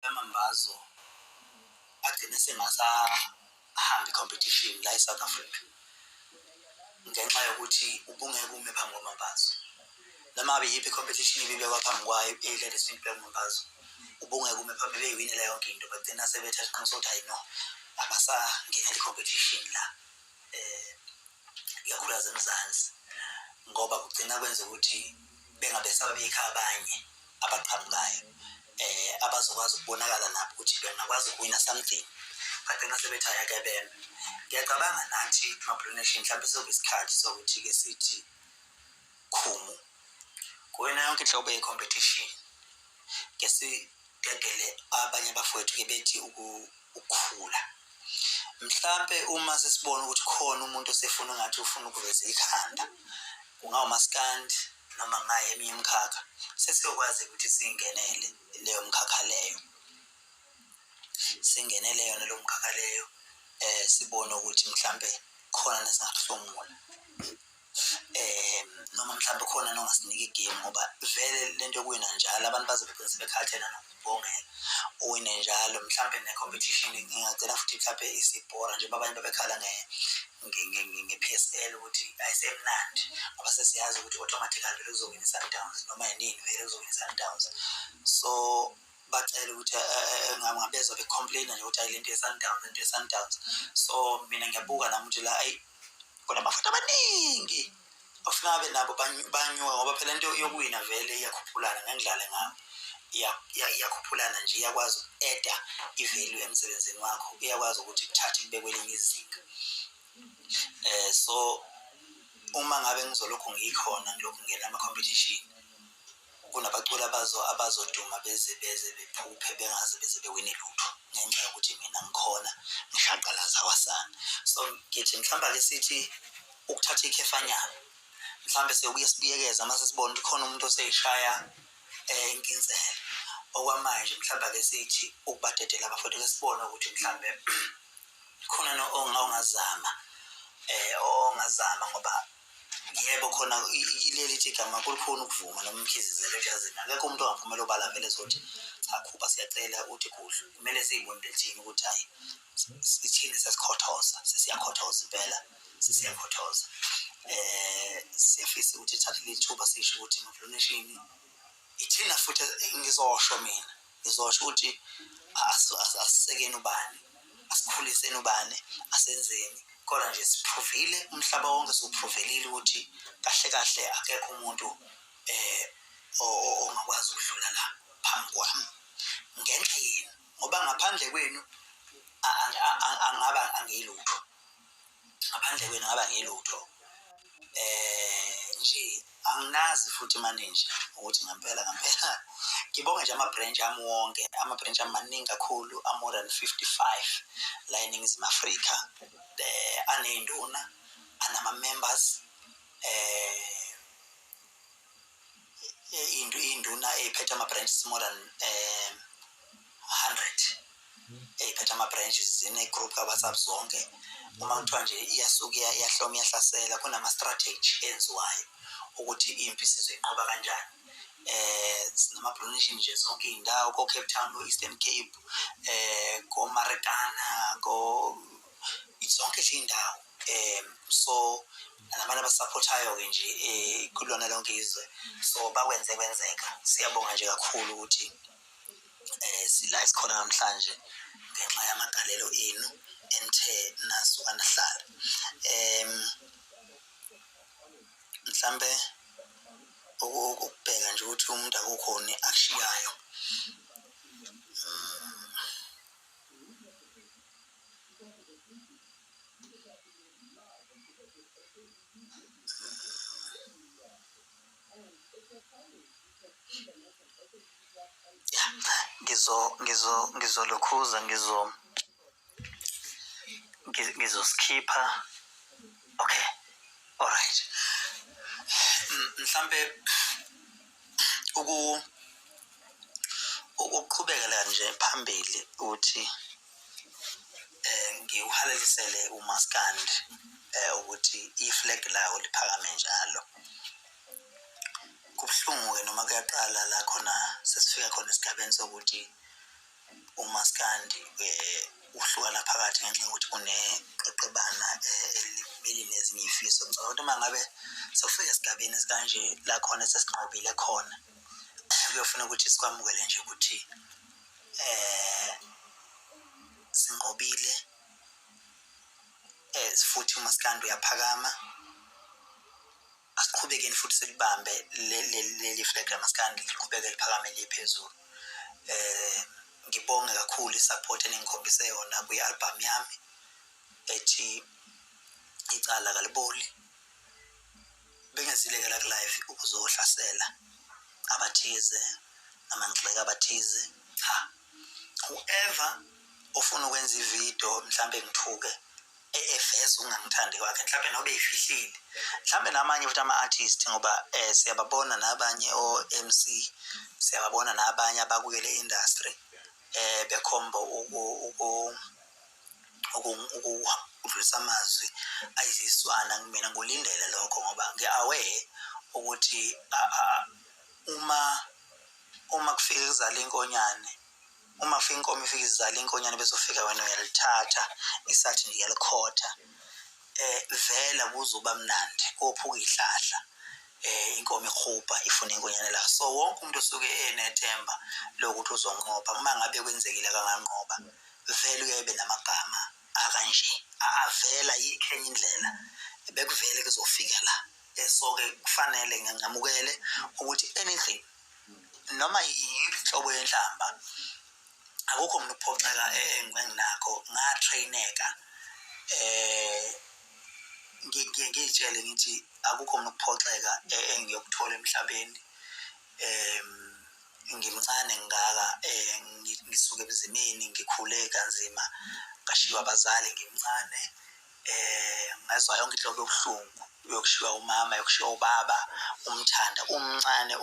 amambazo agcine sengasahambi competition la eSouth Africa ngenxa yokuthi ubungeke ume phambi kwamambazo noma ngabe yiphi competition ibibekwa phambi kwayo i-Ladies Smith Black Mambazo ubungeke ume phambi beyiwinela yonke into bagcina sebethatha iqiniso ukuthi hayi no abasangeneli competition la ikakhulukazi eMzansi ngoba kugcina kwenza ukuthi bengabesaba beyikha abanye abaqhamukayo abazokwazi ukubonakala nabo ukuthi bengakwazi ukuwina something bagcina sebethaya ke beme. Ngiyacabanga nathi ma-Blue Nation mhlawumbe sokuba isikhathi sokuthi-ke sithi khumu kuwena yonke inhlobo ye-competition ngesigegele abanye abafowethu-ke bethi ukukhula. Mhlambe uma sesibona ukuthi khona umuntu osefuna ngathi ufuna ukuveza ikhanda kungawumaskandi noma eminye imikhakha sesiyokwazi ukuthi singenele leyo mkhakha leyo singenele yona lo mkhakha leyo sibone ukuthi mhlambe khona nesingakuhlomula noma mhlambe khona nongasinika igame ngoba vele lento kuwina njalo abantu bazobe bese bekhathena nokubongela uwine njalo mhlambe ne-competition ingagcina futhi mhlambe isibhora nje abanye babekhala nge-PSL ukuthi ayisemnandi ngoba sesiyazi ukuthi automatically vele uzowina i-Sundowns noma yinini vele uzowina i-Sundowns so bacela ukuthi ngabezwa becomplaina nje ukuthi ayilento ye-Sundowns so mina ngiyabuka nami ukuthi la ayi kunabafana abaningi ofuna babe nabo banyuka ngoba phela into yokuwina vele iyakhuphulana ngengidlale ngawo iyakhuphulana nje iyakwazi uku-eda i-value emsebenzini wakho iyakwazi ukuthi kuthathe kube kwelinye izinga so uma ngabe ngizolokhu ngikhona ngilokhu ngena ama-competition kunabaculi abazoduma beze bephuphe bengaze beze bewine lutho ngenxa yokuthi mina ngikhona ngishaqalaza wasana so ngithi mhlawumbe ake sithi ukuthatha ikhefanyana mhlawumbe siyobuye sibuyekeza mase sibona ukuthi khona umuntu oseyishaya inkinzela okwamanje mhlawumbe ake sithi ukubadedela abafowethu ke sibona ukuthi mhlawumbe khona ongazama ngoba yebo khona ileli igama kulikhona ukuvuma noma umkhizizelo ejazini akekho umuntu ongaphumela obala vele ezothi cha khuba siyacela ukuthi kuhle kumele siyibone lethini ukuthi hayi sithini sesiyakhothoza impela sesiyakhothoza siyafisa ukuthi thathe lithuba sisho ukuthi ma-Blue Nation ithina futhi ngizosho ukuthi asisekeni ubani asikhuliseni ubani asenzeni kodwa nje siprovile umhlaba wonke siwuprovelile ukuthi kahle kahle akekho umuntu ongakwazi ukudlula la phambi kwami ngenxa yenu ngoba ngaphandle kwenu angilutho ngaphandle kwenu ngilutho nje anginazi futhi manje ukuthi ngempela ngibonge nje ama-branch ami wonke ama-branch ami maningi kakhulu more than 55 la eNingizimu Afrika aney'nduna anama-members iy'nduna ey'phethe ama-branches more than 100 ey'phethe ama-branches zine-group ka-WhatsApp zonke uma kuthiwa nje iyasuka iyahloma iyahlasela kunama-strategy enziwayo ukuthi impi sizoyinqoba kanjani sinama-Blue Nation nje zonke iy'ndawo ko-Cape Town ko-Eastern Cape ko-Marikana zonke nje iy'ndawo so nabantu abasapothayo-ke nje kulona lonke izwe so bakwenze kwenzeka siyabonga nje kakhulu ukuthi sila esikhona namhlanje ngenxa yamagalelo enu enthe nasuka nahlala mhlambe ukubheka nje ukuthi umuntu akukhona akushiyayo ngizolokhuza ngizoskipha okay alright mhlambe ukuqhubekela nje phambili uthi ngiuhalelisele uMaskandi ukuthi iflag lawo liphakame njalo kubhlungu ke noma kuyaqala la khona sesifika khona esigabeni sokuthi umaskandi uhlukana phakathi ngenxa yokuthi kuneqeqebana elinezinye ifiso. Ngicabanga ukuthi uma ngabe sokufika esigabeni esikanje la khona sesinqobile khona kuyofuna ukuthi sikwamukele nje ukuthi sinqobile futhi umaskandi uyaphakama. Asiqhubekeni futhi silibambe leli flag lamaskandi liqhubeke liphakame liye phezulu. Ngibonge kakhulu isupport eningikhombise yona kwi-album yami ethi icala kaliboli. Bengizilekela ku-live ukuzohlasela abathize amangxeka abathize. Whoever ofuna ukwenza ividiyo mhlambe ngithuke eveza ungangithandi kwakhe mhlambe nobe efihlile mhlambe namanye futhi ama-artist ngoba siyababona nabanye o-MC siyababona nabanye abakuyele industry bekhomba ukudlulisa amazwi ayiziswana kumina. Ngolindele lokho ngoba ngi-aware ukuthi uma kufika izala inkonyane uma kufika inkomo ifika izala inkonyane bezofika wena uyalithatha isathi ngiyalikhotha vela kuzoba mnandi kophuka ihlahla inkomo ikhupha ifuna inkonyane la. So wonke umuntu osuke enethemba lokuthi uzonqoba uma ngabe kwenzekile kanganqoba vele uyabe namagama akanje avela yikhenye indlela bekuvele kuzofika la. So ke kufanele ngingamukele ukuthi anything noma yiphi inhlobo yenhlamba akukho umuntu uphoxeka enginakho ngatraineka ngitshele ngithi akukho umuntu uphoxeka engiyokuthola emhlabeni. Ngimncane ngaka ngisuke emzimeni ngikhule kanzima ngashiwa abazali ngimncane ngazwa yonke inhlobo yobuhlungu yokushiwa umama yokushiwa ubaba umthanda umncane